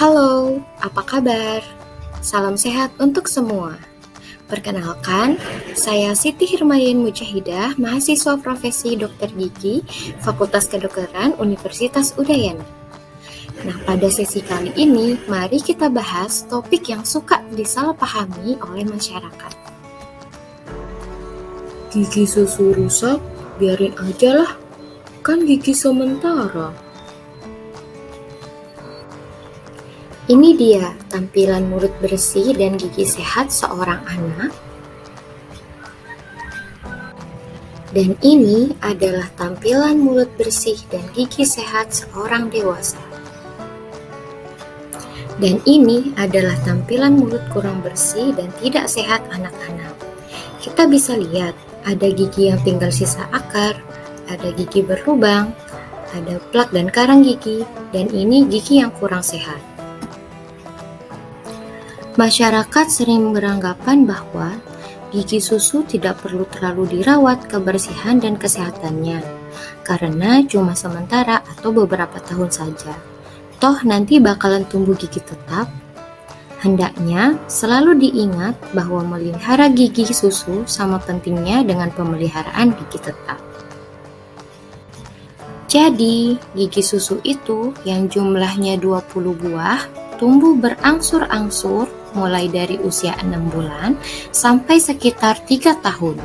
Halo, apa kabar? Salam sehat untuk semua. Perkenalkan, saya Siti Hirmayin Mujahidah, mahasiswa profesi Dokter Gigi, Fakultas Kedokteran Universitas Udayana. Nah, pada sesi kali ini, mari kita bahas topik yang suka disalahpahami oleh masyarakat. Gigi susu rusak, biarin aja lah, kan gigi sementara. Ini dia tampilan mulut bersih dan gigi sehat seorang anak. Dan ini adalah tampilan mulut bersih dan gigi sehat seorang dewasa. Dan ini adalah tampilan mulut kurang bersih dan tidak sehat anak-anak. Kita bisa lihat, ada gigi yang tinggal sisa akar, ada gigi berlubang, ada plak dan karang gigi, dan ini gigi yang kurang sehat. Masyarakat sering beranggapan bahwa gigi susu tidak perlu terlalu dirawat kebersihan dan kesehatannya, karena cuma sementara atau beberapa tahun saja. Toh nanti bakalan tumbuh gigi tetap. Hendaknya selalu diingat bahwa memelihara gigi susu sama pentingnya dengan pemeliharaan gigi tetap. Jadi, gigi susu itu yang jumlahnya 20 buah tumbuh berangsur-angsur mulai dari usia 6 bulan sampai sekitar 3 tahun.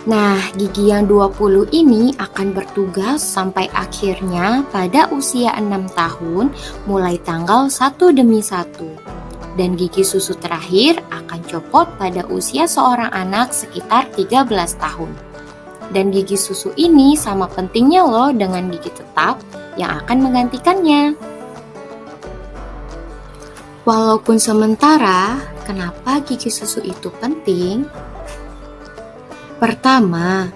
Nah, gigi yang 20 ini akan bertugas sampai akhirnya pada usia 6 tahun mulai tanggal 1 demi 1. Dan gigi susu terakhir akan copot pada usia seorang anak sekitar 13 tahun. Dan gigi susu ini sama pentingnya loh dengan gigi tetap yang akan menggantikannya. Walaupun sementara, kenapa gigi susu itu penting? Pertama,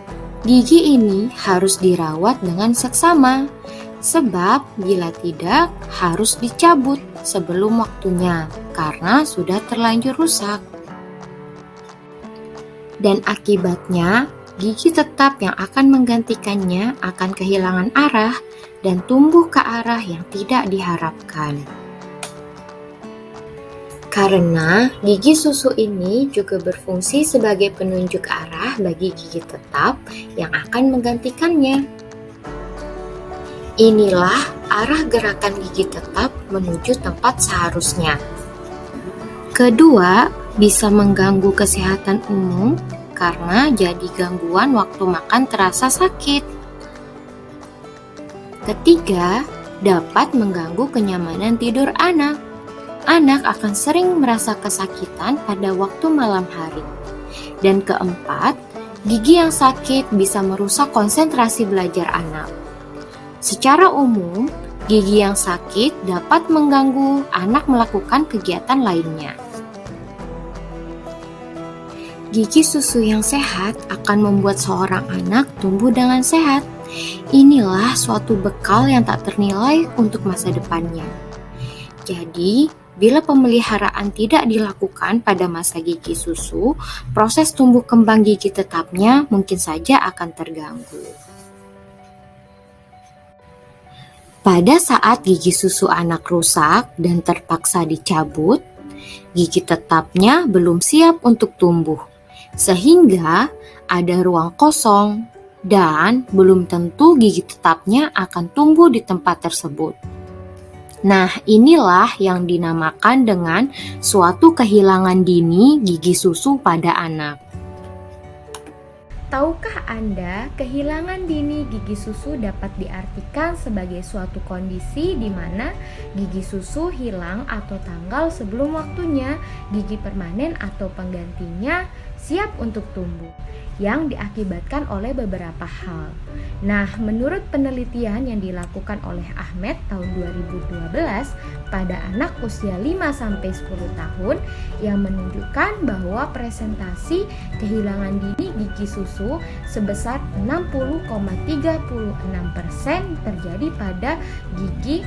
gigi ini harus dirawat dengan seksama, sebab bila tidak harus dicabut sebelum waktunya karena sudah terlanjur rusak. Dan akibatnya, gigi tetap yang akan menggantikannya akan kehilangan arah dan tumbuh ke arah yang tidak diharapkan. Karena gigi susu ini juga berfungsi sebagai penunjuk arah bagi gigi tetap yang akan menggantikannya. Inilah arah gerakan gigi tetap menuju tempat seharusnya. Kedua, bisa mengganggu kesehatan umum karena jadi gangguan waktu makan terasa sakit. Ketiga, dapat mengganggu kenyamanan tidur anak. Anak akan sering merasa kesakitan pada waktu malam hari. Dan keempat, gigi yang sakit bisa merusak konsentrasi belajar anak. Secara umum, gigi yang sakit dapat mengganggu anak melakukan kegiatan lainnya. Gigi susu yang sehat akan membuat seorang anak tumbuh dengan sehat. Inilah suatu bekal yang tak ternilai untuk masa depannya. Jadi, bila pemeliharaan tidak dilakukan pada masa gigi susu, proses tumbuh kembang gigi tetapnya mungkin saja akan terganggu. Pada saat gigi susu anak rusak dan terpaksa dicabut, gigi tetapnya belum siap untuk tumbuh, sehingga ada ruang kosong dan belum tentu gigi tetapnya akan tumbuh di tempat tersebut. Nah, inilah yang dinamakan dengan suatu kehilangan dini gigi susu pada anak. Tahukah Anda, kehilangan dini gigi susu dapat diartikan sebagai suatu kondisi di mana gigi susu hilang atau tanggal sebelum waktunya gigi permanen atau penggantinya siap untuk tumbuh, yang diakibatkan oleh beberapa hal. Nah, menurut penelitian yang dilakukan oleh Ahmed tahun 2012 pada anak usia 5-10 tahun yang menunjukkan bahwa presentasi kehilangan dini gigi susu sebesar 60,36% terjadi pada gigi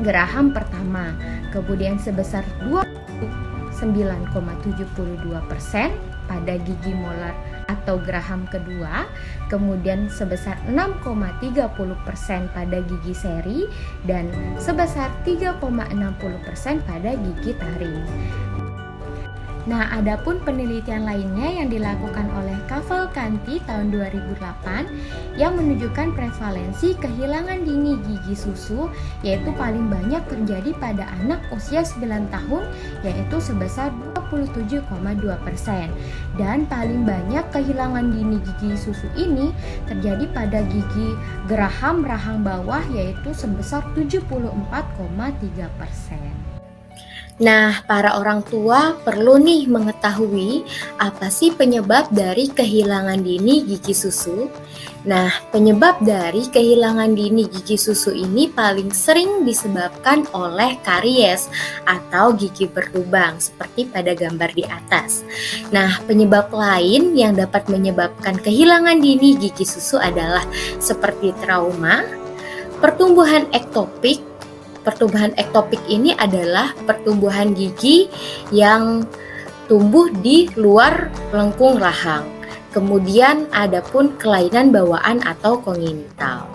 geraham pertama, kemudian sebesar 29,72% pada gigi molar atau geraham kedua, kemudian sebesar 6,30% pada gigi seri dan sebesar 3,60% pada gigi taring. Nah, adapun penelitian lainnya yang dilakukan oleh Cavalcanti tahun 2008 yang menunjukkan prevalensi kehilangan dini gigi susu yaitu paling banyak terjadi pada anak usia 9 tahun yaitu sebesar 27,2% dan paling banyak kehilangan dini gigi susu ini terjadi pada gigi geraham rahang bawah yaitu sebesar 74,3%. Nah, para orang tua perlu nih mengetahui apa sih penyebab dari kehilangan dini gigi susu. Nah, penyebab dari kehilangan dini gigi susu ini paling sering disebabkan oleh karies atau gigi berlubang seperti pada gambar di atas. Nah, penyebab lain yang dapat menyebabkan kehilangan dini gigi susu adalah seperti trauma, pertumbuhan ektopik. Pertumbuhan ektopik ini adalah pertumbuhan gigi yang tumbuh di luar lengkung rahang. Kemudian ada pun kelainan bawaan atau kongenital.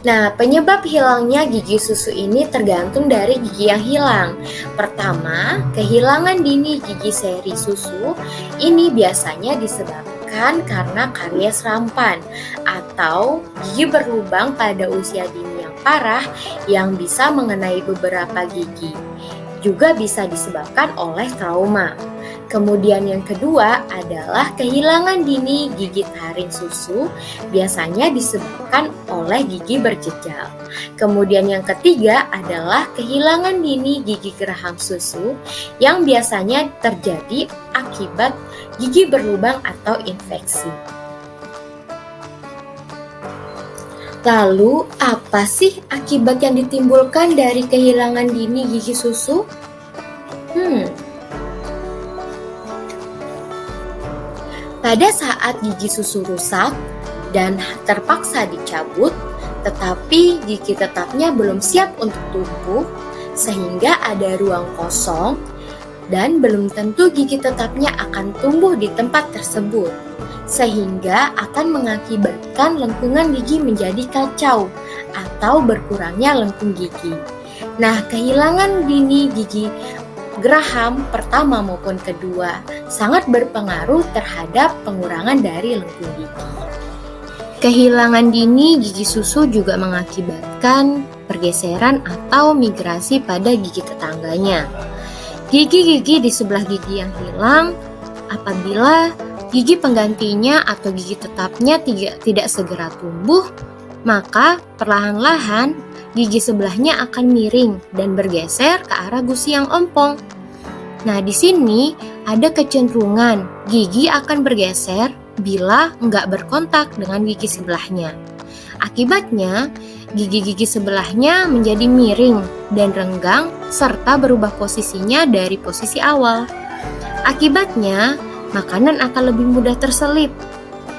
Nah, penyebab hilangnya gigi susu ini tergantung dari gigi yang hilang. Pertama, kehilangan dini gigi seri susu ini biasanya disebabkan karena karies rampan atau gigi berlubang pada usia dini yang parah yang bisa mengenai beberapa gigi. Juga bisa disebabkan oleh trauma. Kemudian yang kedua adalah kehilangan dini gigi taring susu biasanya disebabkan oleh gigi berjejal. Kemudian yang ketiga adalah kehilangan dini gigi geraham susu yang biasanya terjadi akibat gigi berlubang atau infeksi. Lalu, apa sih akibat yang ditimbulkan dari kehilangan dini gigi susu? Pada saat gigi susu rusak dan terpaksa dicabut, tetapi gigi tetapnya belum siap untuk tumbuh, sehingga ada ruang kosong dan belum tentu gigi tetapnya akan tumbuh di tempat tersebut, sehingga akan mengakibatkan lengkungan gigi menjadi kacau atau berkurangnya lengkung gigi. Nah, kehilangan dini gigi geraham pertama maupun kedua sangat berpengaruh terhadap pengurangan dari lengkung gigi. Kehilangan dini gigi susu juga mengakibatkan pergeseran atau migrasi pada gigi tetangganya. Gigi-gigi di sebelah gigi yang hilang apabila gigi penggantinya atau gigi tetapnya tidak segera tumbuh, maka perlahan-lahan gigi sebelahnya akan miring dan bergeser ke arah gusi yang ompong. Nah, di sini ada kecenderungan gigi akan bergeser bila nggak berkontak dengan gigi sebelahnya. Akibatnya, gigi-gigi sebelahnya menjadi miring dan renggang serta berubah posisinya dari posisi awal. Akibatnya, makanan akan lebih mudah terselip.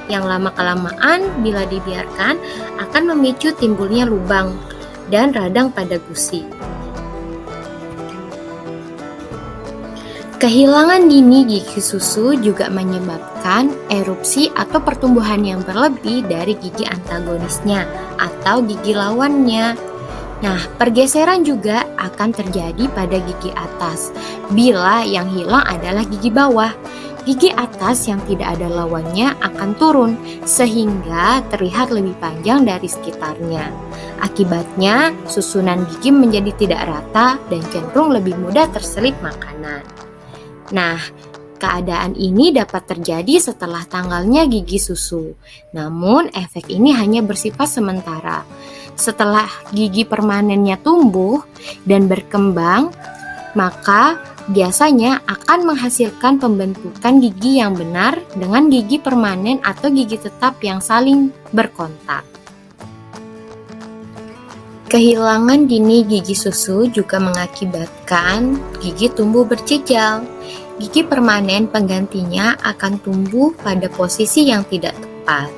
Yang lama-kelamaan bila dibiarkan akan memicu timbulnya lubang dan radang pada gusi. Kehilangan dini gigi susu juga menyebabkan erupsi atau pertumbuhan yang berlebih dari gigi antagonisnya atau gigi lawannya. Nah, pergeseran juga akan terjadi pada gigi atas bila yang hilang adalah gigi bawah. Gigi atas yang tidak ada lawannya akan turun sehingga terlihat lebih panjang dari sekitarnya. Akibatnya, susunan gigi menjadi tidak rata dan cenderung lebih mudah terselip makanan. Nah, keadaan ini dapat terjadi setelah tanggalnya gigi susu. Namun, efek ini hanya bersifat sementara. Setelah gigi permanennya tumbuh dan berkembang, maka biasanya akan menghasilkan pembentukan gigi yang benar dengan gigi permanen atau gigi tetap yang saling berkontak. Kehilangan dini gigi susu juga mengakibatkan gigi tumbuh berjejal. Gigi permanen penggantinya akan tumbuh pada posisi yang tidak tepat.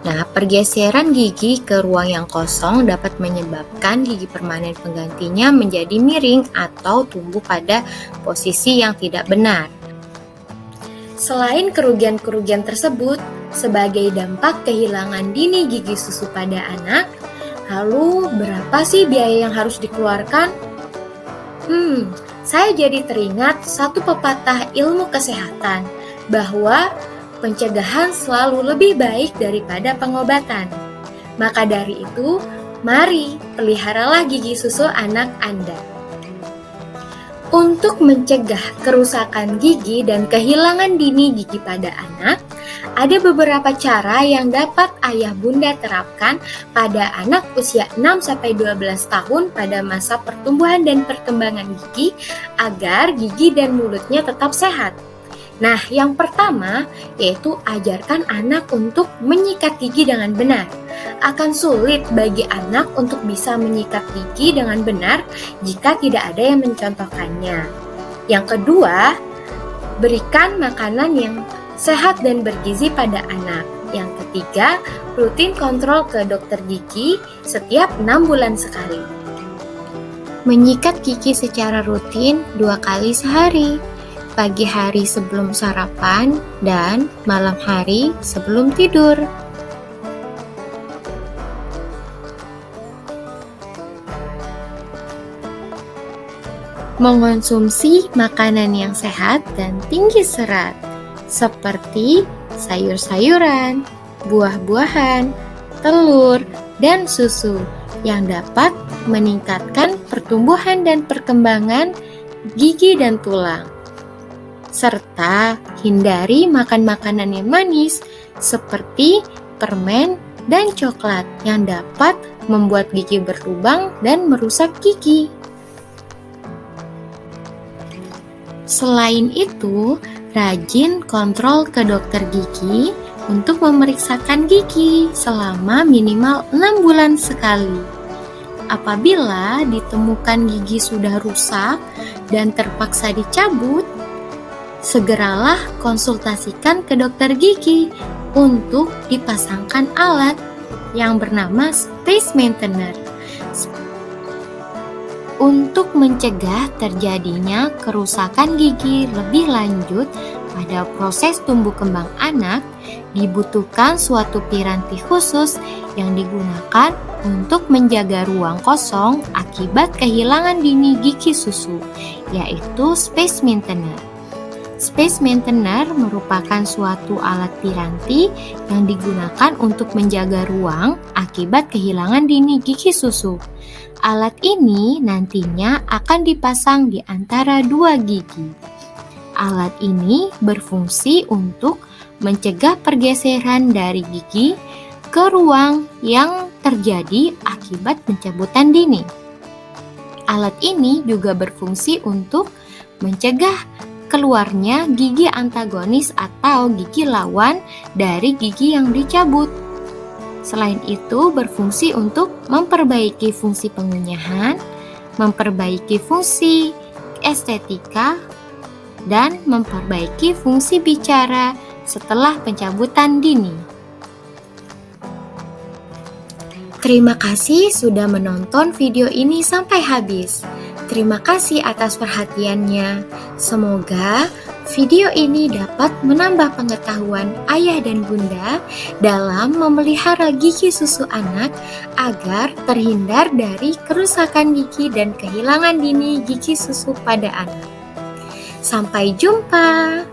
Nah, pergeseran gigi ke ruang yang kosong dapat menyebabkan gigi permanen penggantinya menjadi miring atau tumbuh pada posisi yang tidak benar. Selain kerugian-kerugian tersebut, sebagai dampak kehilangan dini gigi susu pada anak, lalu berapa sih biaya yang harus dikeluarkan? Saya jadi teringat satu pepatah ilmu kesehatan, bahwa pencegahan selalu lebih baik daripada pengobatan. Maka dari itu, mari peliharalah gigi susu anak Anda. Untuk mencegah kerusakan gigi dan kehilangan dini gigi pada anak, ada beberapa cara yang dapat ayah bunda terapkan pada anak usia 6-12 tahun pada masa pertumbuhan dan perkembangan gigi agar gigi dan mulutnya tetap sehat. Nah, yang pertama yaitu ajarkan anak untuk menyikat gigi dengan benar. Akan sulit bagi anak untuk bisa menyikat gigi dengan benar jika tidak ada yang mencontohkannya. Yang kedua, berikan makanan yang sehat dan bergizi pada anak. Yang ketiga, rutin kontrol ke dokter gigi setiap 6 bulan sekali. Menyikat gigi secara rutin 2 kali sehari. Pagi hari sebelum sarapan dan malam hari sebelum tidur. Mengonsumsi makanan yang sehat dan tinggi serat, seperti sayur-sayuran, buah-buahan, telur, dan susu yang dapat meningkatkan pertumbuhan dan perkembangan gigi dan tulang. Serta hindari makan makanan yang manis seperti permen dan coklat yang dapat membuat gigi berlubang dan merusak gigi. Selain itu, rajin kontrol ke dokter gigi untuk memeriksakan gigi selama minimal 6 bulan sekali. Apabila ditemukan gigi sudah rusak dan terpaksa dicabut, segeralah konsultasikan ke dokter gigi untuk dipasangkan alat yang bernama space maintainer. Untuk mencegah terjadinya kerusakan gigi lebih lanjut pada proses tumbuh kembang anak, dibutuhkan suatu piranti khusus yang digunakan untuk menjaga ruang kosong akibat kehilangan dini gigi susu, yaitu space maintainer. Space maintainer merupakan suatu alat piranti yang digunakan untuk menjaga ruang akibat kehilangan dini gigi susu. Alat ini nantinya akan dipasang di antara 2 gigi. Alat ini berfungsi untuk mencegah pergeseran dari gigi ke ruang yang terjadi akibat pencabutan dini. Alat ini juga berfungsi untuk mencegah keluarnya gigi antagonis atau gigi lawan dari gigi yang dicabut. Selain itu, berfungsi untuk memperbaiki fungsi pengunyahan, memperbaiki fungsi estetika, dan memperbaiki fungsi bicara setelah pencabutan dini. Terima kasih sudah menonton video ini sampai habis. Terima kasih atas perhatiannya. Semoga video ini dapat menambah pengetahuan ayah dan bunda dalam memelihara gigi susu anak agar terhindar dari kerusakan gigi dan kehilangan dini gigi susu pada anak. Sampai jumpa.